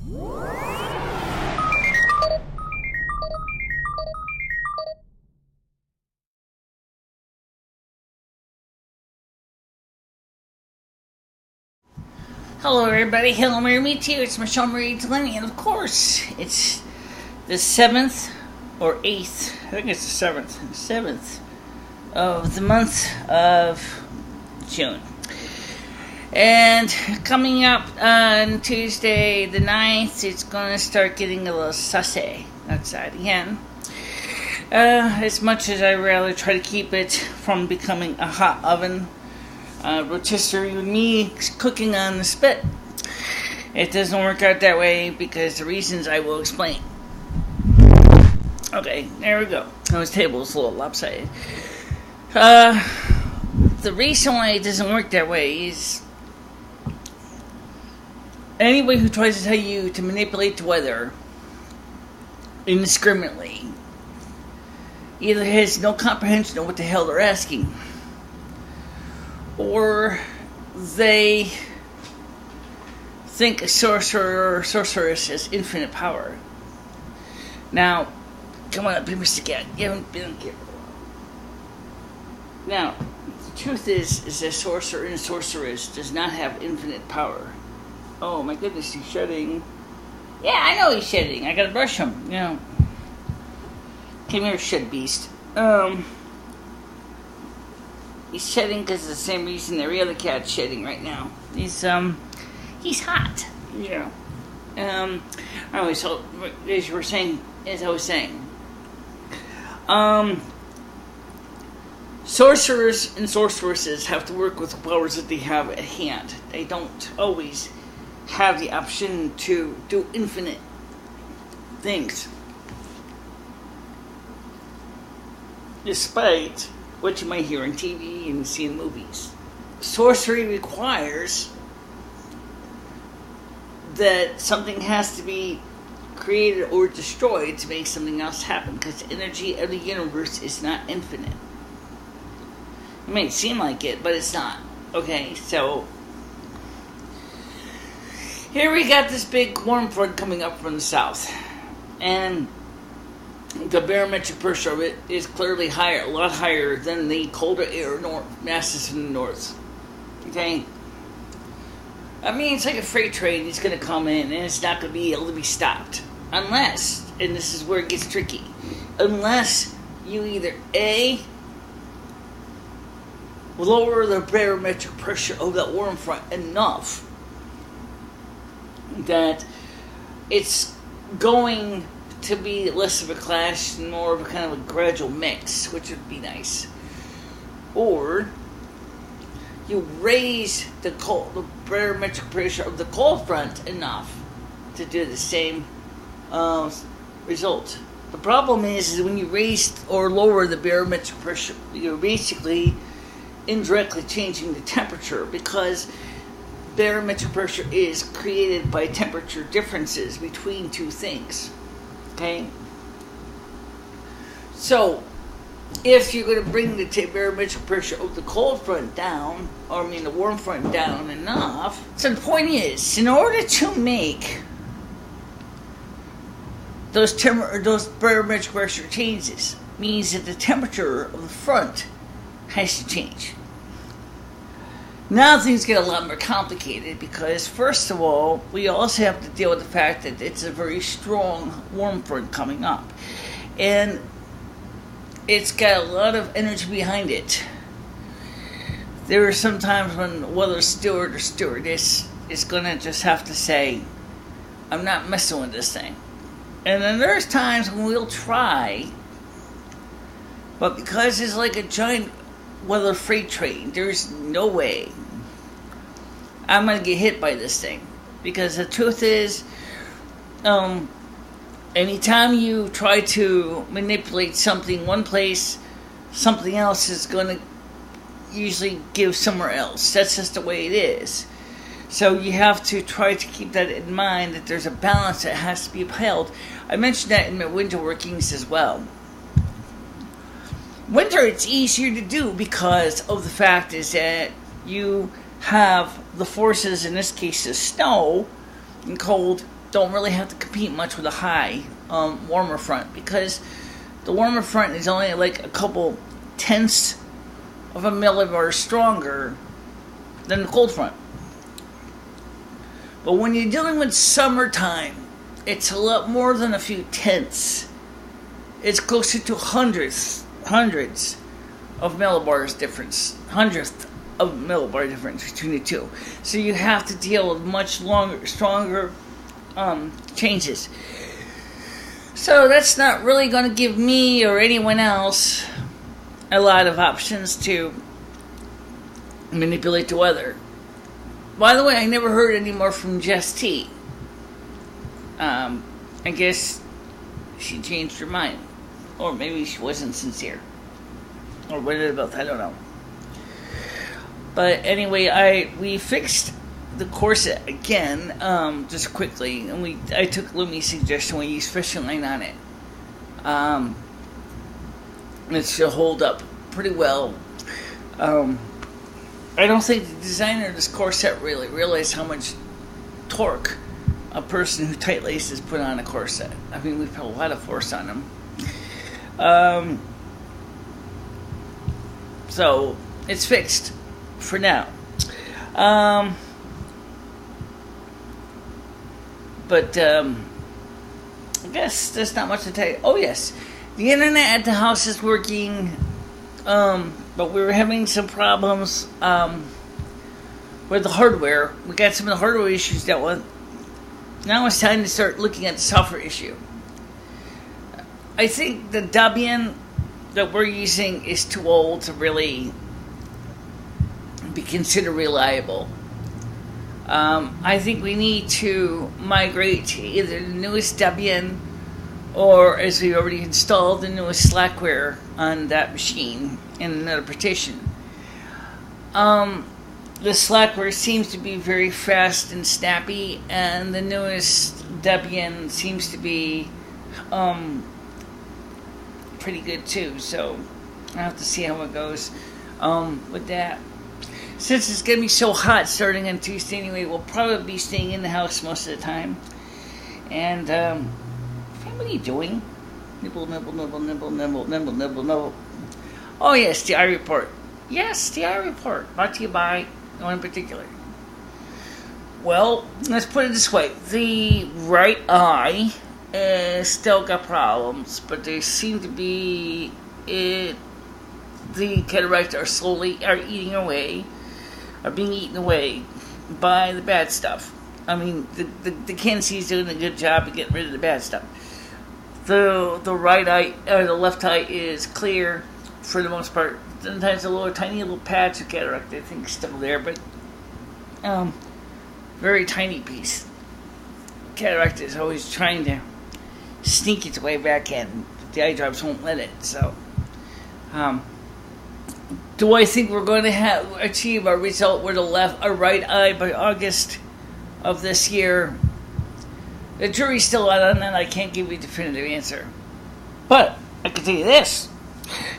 Hello everybody, hello Mary Meet you, it's MicheleMarieDalene, and of course, it's the 7th or 8th, I think it's the 7th of the month of June. And coming up on Tuesday the 9th, it's going to start getting a little sussy outside again. As much as I rather try to keep it from becoming a hot oven, rotisserie with me cooking on the spit. It doesn't work out that way because the reasons I will explain. Okay, there we go. This table is a little lopsided. The reason why it doesn't work that way is anybody who tries to tell you to manipulate the weather indiscriminately either has no comprehension of what the hell they're asking, or they think a sorcerer or sorceress has infinite power. Now, come on up here, Mr. Cat. You haven't been here. Now, the truth is a sorcerer and a sorceress does not have infinite power. Oh my goodness, he's shedding. Yeah, I know he's shedding. I gotta brush him. You know. Come here, shed beast. He's shedding because of the same reason every other cat's shedding right now. He's hot. Yeah. Anyway, so as I was saying, sorcerers and sorceresses have to work with the powers that they have at hand. They don't always have the option to do infinite things, despite what you might hear on TV and see in movies. Sorcery requires that something has to be created or destroyed to make something else happen, because the energy of the universe is not infinite. It may seem like it, but it's not. Okay, so here we got this big warm front coming up from the south, and the barometric pressure of it is clearly higher, a lot higher than the colder air masses in the north. Okay? I mean, it's like a freight train. It's going to come in, and it's not going to be able to be stopped. Unless, and this is where it gets tricky, unless you either A, lower the barometric pressure of that warm front enough that it's going to be less of a clash and more of a kind of a gradual mix, which would be nice. Or you raise the barometric pressure of the cold front enough to do the same result. The problem is when you raise or lower the barometric pressure, you're basically indirectly changing the temperature, because barometric pressure is created by temperature differences between two things. Okay? So, if you're going to bring the barometric pressure of the cold front down, the warm front down enough, so the point is, in order to make those barometric pressure changes, means that the temperature of the front has to change. Now things get a lot more complicated, because first of all, we also have to deal with the fact that it's a very strong warm front coming up, and it's got a lot of energy behind it. There are some times when weather steward or stewardess is going to just have to say, I'm not messing with this thing. And then there's times when we'll try, but because it's like a giant weather freight train, there's no way I'm going to get hit by this thing. Because the truth is, anytime you try to manipulate something one place, something else is going to usually give somewhere else. That's just the way it is. So you have to try to keep that in mind, that there's a balance that has to be upheld. I mentioned that in my winter workings as well. Winter, it's easier to do because of the fact is that you have the forces, in this case, of snow and cold, don't really have to compete much with a high warmer front, because the warmer front is only like a couple tenths of a millibar stronger than the cold front. But when you're dealing with summertime, it's a lot more than a few tenths. It's closer to hundreds of millibars difference. Hundredth of millibar difference between the two. So you have to deal with much stronger changes. So that's not really going to give me or anyone else a lot of options to manipulate the weather. By the way, I never heard any more from Jess T. I guess she changed her mind. Or maybe she wasn't sincere. Or what it about, I don't know. But anyway, we fixed the corset again, just quickly, and I took Lumi's suggestion. We used fishing line on it. It should hold up pretty well. I don't think the designer of this corset really realized how much torque a person who tight laces put on a corset. I mean, we put a lot of force on them. So it's fixed for now. But I guess there's not much to tell you. Oh yes, the internet at the house is working, but we were having some problems with the hardware. We got some of the hardware issues dealt with. Now it's time to start looking at the software issue. I think the Debian that we're using is too old to really be considered reliable. I think we need to migrate to either the newest Debian, or as we already installed, the newest Slackware on that machine in another partition. The Slackware seems to be very fast and snappy, and the newest Debian seems to be pretty good too. So I'll have to see how it goes with that. Since it's going to be so hot starting on Tuesday anyway, we'll probably be staying in the house most of the time. And, what are you doing? Nibble, nibble, nibble, nibble, nibble, nibble, nibble, nibble. Oh yes, the eye report. Yes, the eye report. Brought to you by no one in particular. Well, let's put it this way. The right eye still got problems, but they seem to be... the cataracts are eating away. Are being eaten away by the bad stuff. I mean, the Kenzie is doing a good job of getting rid of the bad stuff. The right eye, or the left eye, is clear for the most part. Sometimes a tiny little patch of cataract, I think, is still there, but very tiny piece. Cataract is always trying to sneak its way back in. The eye drops won't let it. So, do I think we're going to achieve our result with a right eye by August of this year? The jury's still out on that. I can't give you a definitive answer. But I can tell you this.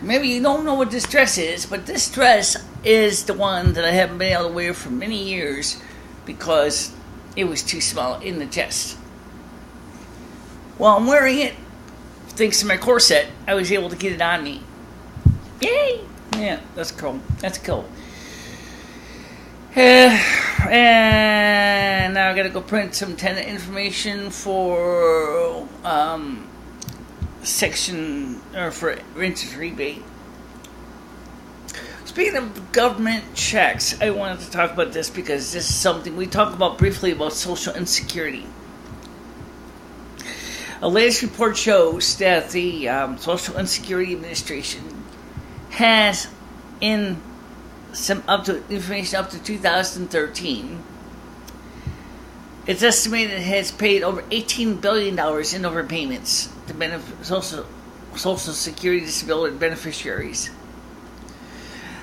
Maybe you don't know what this dress is, but this dress is the one that I haven't been able to wear for many years because it was too small in the chest. While I'm wearing it, thanks to my corset, I was able to get it on me. Yay! Yeah, that's cool. That's cool. And now I gotta go print some tenant information for section, or for renter's rebate. Speaking of government checks, I wanted to talk about this because this is something we talked about briefly about social insecurity. A latest report shows that the Social Insecurity Administration has information up to 2013. It's estimated it has paid over $18 billion in overpayments to Social Security disability beneficiaries.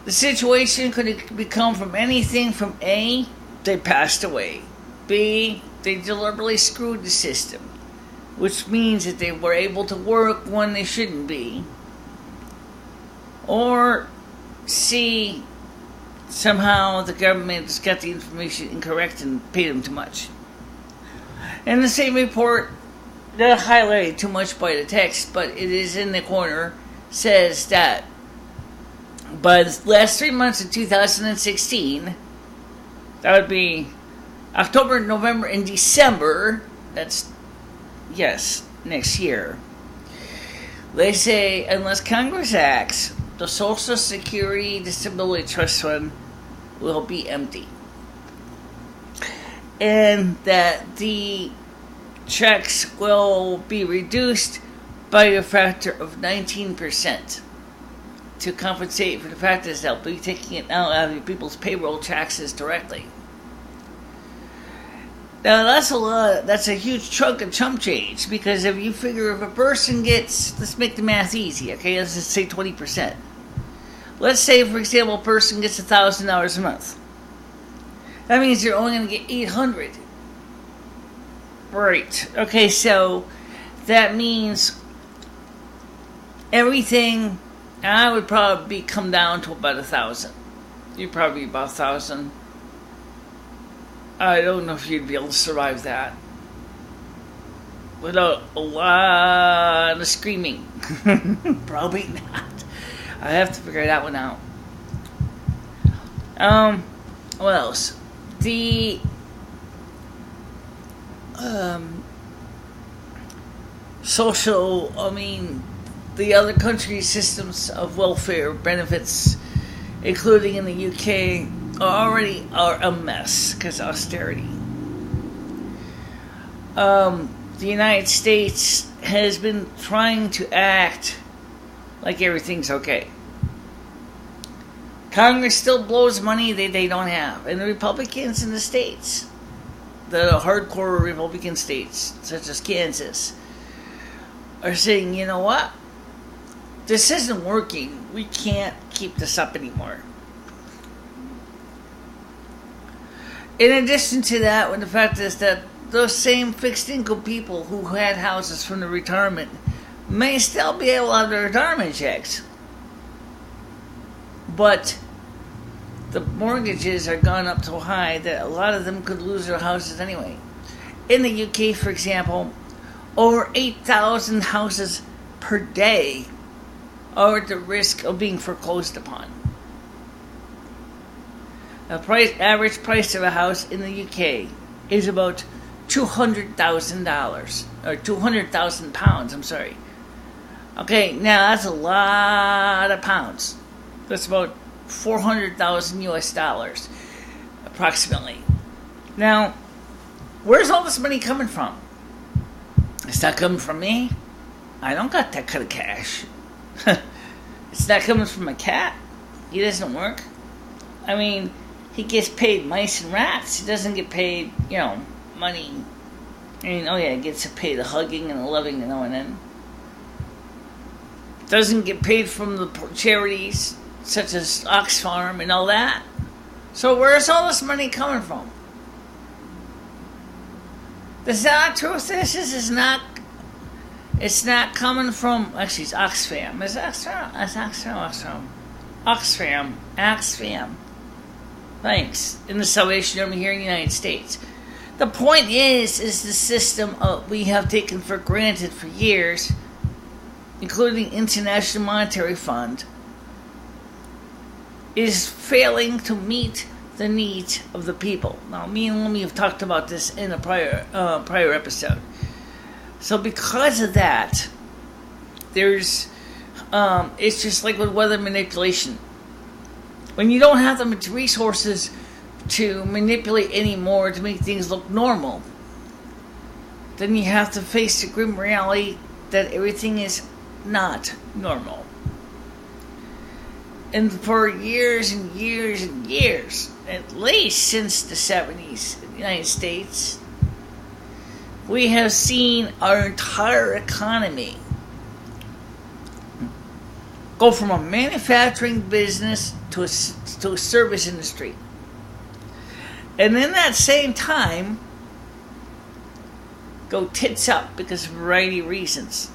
The situation could become from anything from A, they passed away, B, they deliberately screwed the system, which means that they were able to work when they shouldn't be, or C, somehow the government has got the information incorrect and paid them too much. In the same report, not highlighted too much by the text, but it is in the corner, says that by the last 3 months of 2016, that would be October, November, and December, that's, yes, next year, they say unless Congress acts, the Social Security Disability Trust Fund will be empty. And that the checks will be reduced by a factor of 19% to compensate for the fact that they'll be taking it out of people's payroll taxes directly. Now that's a huge chunk of chump change, because if you figure if a person gets, let's make the math easy, okay, let's just say 20%. Let's say, for example, a person gets $1,000 a month. That means you're only going to get $800. Right. Okay, so that means everything, I would probably come down to about 1,000. You'd probably be about 1,000. I don't know if you'd be able to survive that without a lot of screaming. Probably not. I have to figure that one out. What else? The the other countries' systems of welfare benefits, including in the UK, already are a mess because of austerity. The United States has been trying to act like everything's okay. Congress still blows money they don't have. And the Republicans in the states, the hardcore Republican states, such as Kansas, are saying, you know what? This isn't working. We can't keep this up anymore. In addition to that, when the fact is that those same fixed income people who had houses from the retirement may still be able to have their retirement checks. But the mortgages are gone up so high that a lot of them could lose their houses anyway. In the UK, for example, over 8,000 houses per day are at the risk of being foreclosed upon. The average price of a house in the UK is about $200,000, or £200,000, I'm sorry. Okay, now that's a lot of pounds. That's about 400,000 US dollars, approximately. Now, where's all this money coming from? It's not coming from me. I don't got that kind of cash. It's not coming from a cat. He doesn't work. I mean, he gets paid mice and rats. He doesn't get paid, money. I mean, he gets paid the hugging and the loving and then. Doesn't get paid from the charities such as Oxfam and all that. So where's all this money coming from? The sad truth is, it's not coming from, actually it's Oxfam. It's Oxfam. Oxfam. Thanks. In the Salvation Army here in the United States. The point is the system we have taken for granted for years, including International Monetary Fund, is failing to meet the needs of the people. Now, me and Lumi have talked about this in a prior episode. So because of that, there's it's just like with weather manipulation. When you don't have the resources to manipulate anymore to make things look normal, then you have to face the grim reality that everything is not normal. And for years and years and years, at least since the 70s in the United States, we have seen our entire economy go from a manufacturing business to a service industry. And in that same time, go tits up because of a variety of reasons.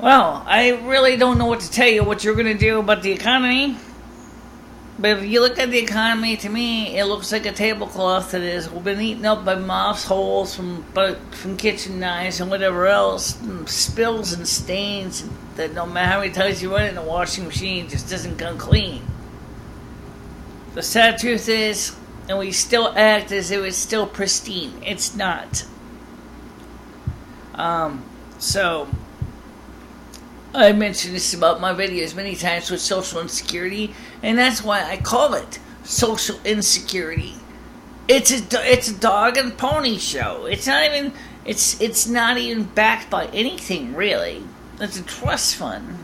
Well, I really don't know what to tell you what you're going to do about the economy. But if you look at the economy, to me, it looks like a tablecloth that has been eaten up by moths, holes from kitchen knives and whatever else, and spills and stains that no matter how many times you run it in a washing machine, just doesn't come clean. The sad truth is, and we still act as if it's still pristine. It's not. So, I mentioned this about my videos many times with social insecurity, and that's why I call it social insecurity. It's a dog and pony show. It's not even backed by anything really. It's a trust fund.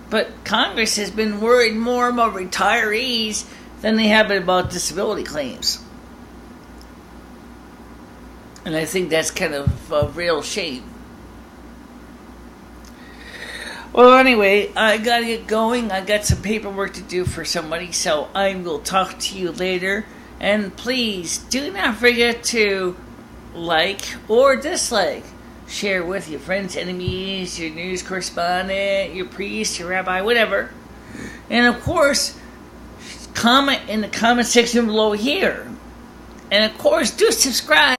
But Congress has been worried more about retirees than they have been about disability claims. And I think that's kind of a real shame. Well, anyway, I gotta get going. I got some paperwork to do for somebody, so I will talk to you later. And please, do not forget to like or dislike. Share with your friends, enemies, your news correspondent, your priest, your rabbi, whatever. And of course, comment in the comment section below here. And of course, do subscribe.